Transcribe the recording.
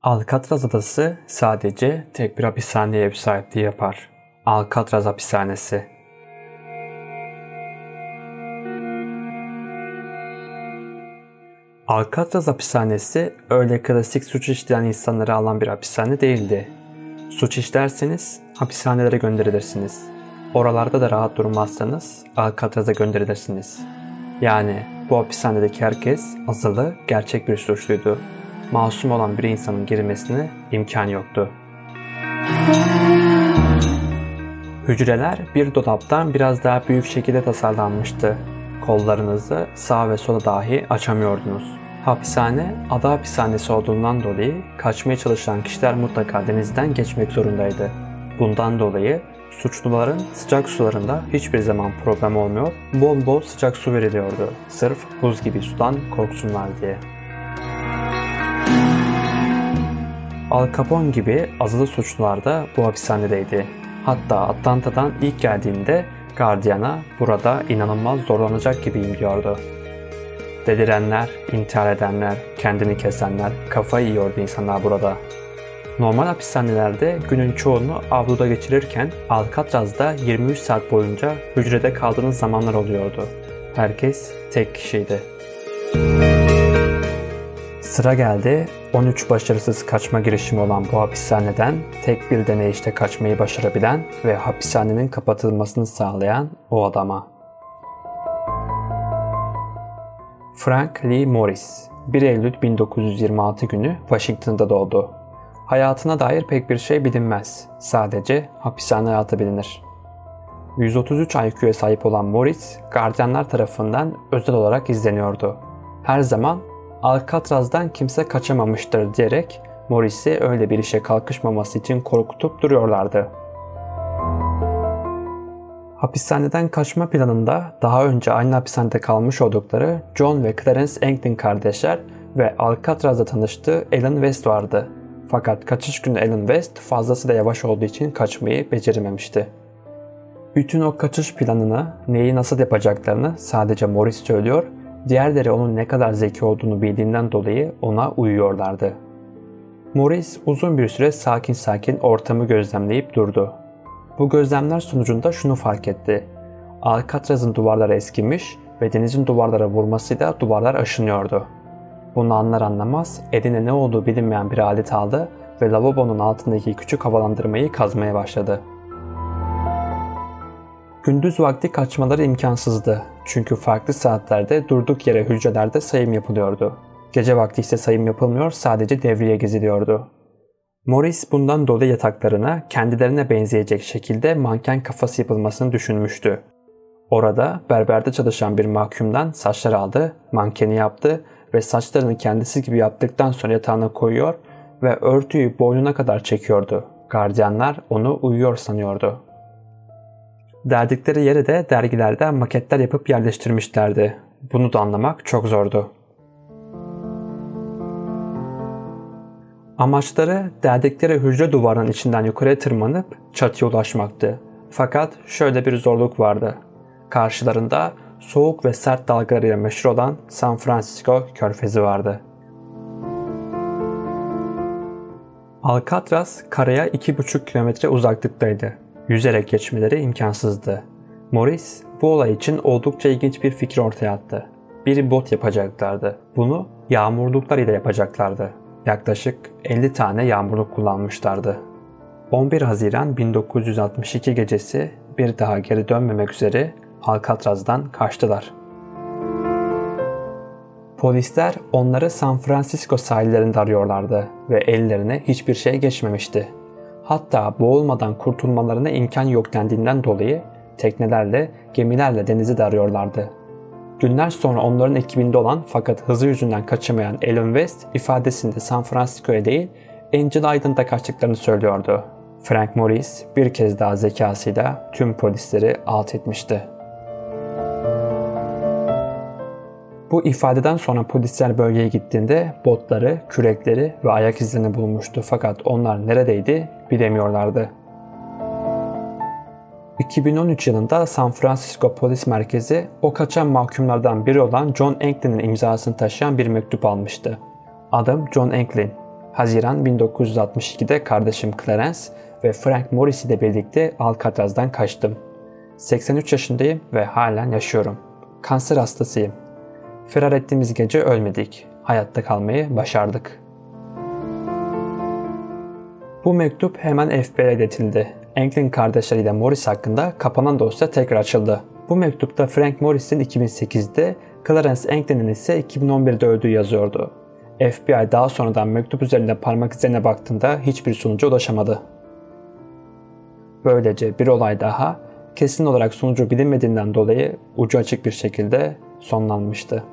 Alcatraz adası sadece tek bir hapishaneye ev sahipliği yapar. Alcatraz Hapishanesi. Alcatraz Hapishanesi öyle klasik suç işleyen insanları alan bir hapishane değildi. Suç işlerseniz hapishanelere gönderilirsiniz. Oralarda da rahat durmazsanız Alcatraz'a gönderilirsiniz. Yani bu hapishanedeki herkes azılı gerçek bir suçluydu. Masum olan bir insanın girmesine imkan yoktu. Hücreler bir dolaptan biraz daha büyük şekilde tasarlanmıştı. Kollarınızı sağa ve sola dahi açamıyordunuz. Hapishane ada hapishanesi olduğundan dolayı kaçmaya çalışan kişiler mutlaka denizden geçmek zorundaydı. Bundan dolayı suçluların sıcak sularında hiçbir zaman problem olmuyor, bol bol sıcak su veriliyordu. Sırf buz gibi sudan korksunlar diye. Al Capone gibi azılı suçlular da bu hapishanedeydi. Hatta Atlanta'dan ilk geldiğinde gardiyana burada inanılmaz zorlanacak gibiyim diyordu. Delirenler, intihar edenler, kendini kesenler, kafayı yiyordu insanlar burada. Normal hapishanelerde günün çoğunu avluda geçirirken Alcatraz'da 23 saat boyunca hücrede kaldığınız zamanlar oluyordu. Herkes tek kişiydi. Sıra geldi 13 başarısız kaçma girişimi olan bu hapishaneden tek bir deneyişte kaçmayı başarabilen ve hapishanenin kapatılmasını sağlayan o adama. Frank Lee Morris 1 Eylül 1926 günü Washington'da doğdu. Hayatına dair pek bir şey bilinmez. Sadece hapishane hayatı bilinir. 133 IQ'ya sahip olan Morris, gardiyanlar tarafından özel olarak izleniyordu. Her zaman Alcatraz'dan kimse kaçamamıştır diyerek Morris'i öyle bir işe kalkışmaması için korkutup duruyorlardı. Hapishaneden kaçma planında daha önce aynı hapishanede kalmış oldukları John ve Clarence Anglin kardeşler ve Alcatraz'da tanıştığı Alan West vardı. Fakat kaçış günü Alan West fazlasıyla yavaş olduğu için kaçmayı becerememişti. Bütün o kaçış planını, neyi nasıl yapacaklarını sadece Morris söylüyor, diğerleri onun ne kadar zeki olduğunu bildiğinden dolayı ona uyuyorlardı. Morris uzun bir süre sakin sakin ortamı gözlemleyip durdu. Bu gözlemler sonucunda şunu fark etti. Alcatraz'ın duvarları eskimiş ve denizin duvarlara vurmasıyla duvarlar aşınıyordu. Bunu anlar anlamaz eline ne olduğu bilinmeyen bir alet aldı ve lavabonun altındaki küçük havalandırmayı kazmaya başladı. Gündüz vakti kaçmaları imkansızdı. Çünkü farklı saatlerde durduk yere hücrelerde sayım yapılıyordu. Gece vakti ise sayım yapılmıyor, sadece devriye geziliyordu. Morris bundan dolayı yataklarına kendilerine benzeyecek şekilde manken kafası yapılmasını düşünmüştü. Orada berberde çalışan bir mahkumdan saçlar aldı, mankeni yaptı ve saçlarını kendisi gibi yaptıktan sonra yatağına koyuyor ve örtüyü boynuna kadar çekiyordu. Gardiyanlar onu uyuyor sanıyordu. Derdikleri yere de dergilerden maketler yapıp yerleştirmişlerdi. Bunu da anlamak çok zordu. Amaçları derdikleri hücre duvarının içinden yukarıya tırmanıp çatıya ulaşmaktı. Fakat şöyle bir zorluk vardı. Karşılarında soğuk ve sert dalgalarıyla meşhur olan San Francisco Körfezi vardı. Alcatraz karaya 2,5 kilometre uzaklıktaydı. Yüzerek geçmeleri imkansızdı. Morris bu olay için oldukça ilginç bir fikir ortaya attı. Bir bot yapacaklardı. Bunu yağmurluklar ile yapacaklardı. Yaklaşık 50 tane yağmurluk kullanmışlardı. 11 Haziran 1962 gecesi bir daha geri dönmemek üzere Alcatraz'dan kaçtılar. Polisler onları San Francisco sahillerinde arıyorlardı ve ellerine hiçbir şey geçmemişti. Hatta boğulmadan kurtulmalarına imkan yok dendiğinden dolayı teknelerle, gemilerle denizi de arıyorlardı. Günler sonra onların ekibinde olan fakat hızı yüzünden kaçamayan Alan West ifadesinde San Francisco'ya değil Angel Island'a kaçtıklarını söylüyordu. Frank Morris bir kez daha zekasıyla tüm polisleri alt etmişti. Bu ifadeden sonra polisler bölgeye gittiğinde botları, kürekleri ve ayak izlerini bulmuştu fakat onlar neredeydi bilemiyorlardı. 2013 yılında San Francisco Polis Merkezi o kaçan mahkumlardan biri olan John Anglin'in imzasını taşıyan bir mektup almıştı. Adım John Anglin. Haziran 1962'de kardeşim Clarence ve Frank Morris ile birlikte Alcatraz'dan kaçtım. 83 yaşındayım ve halen yaşıyorum. Kanser hastasıyım. Firar ettiğimiz gece ölmedik. Hayatta kalmayı başardık. Bu mektup hemen FBI'ye iletildi. Anglin kardeşleri ile Morris hakkında kapanan dosya tekrar açıldı. Bu mektupta Frank Morris'in 2008'de, Clarence Anglin'in ise 2011'de öldüğü yazıyordu. FBI daha sonradan mektup üzerinde parmak izlerine baktığında hiçbir sonuca ulaşamadı. Böylece bir olay daha kesin olarak sonucu bilinmediğinden dolayı ucu açık bir şekilde sonlanmıştı.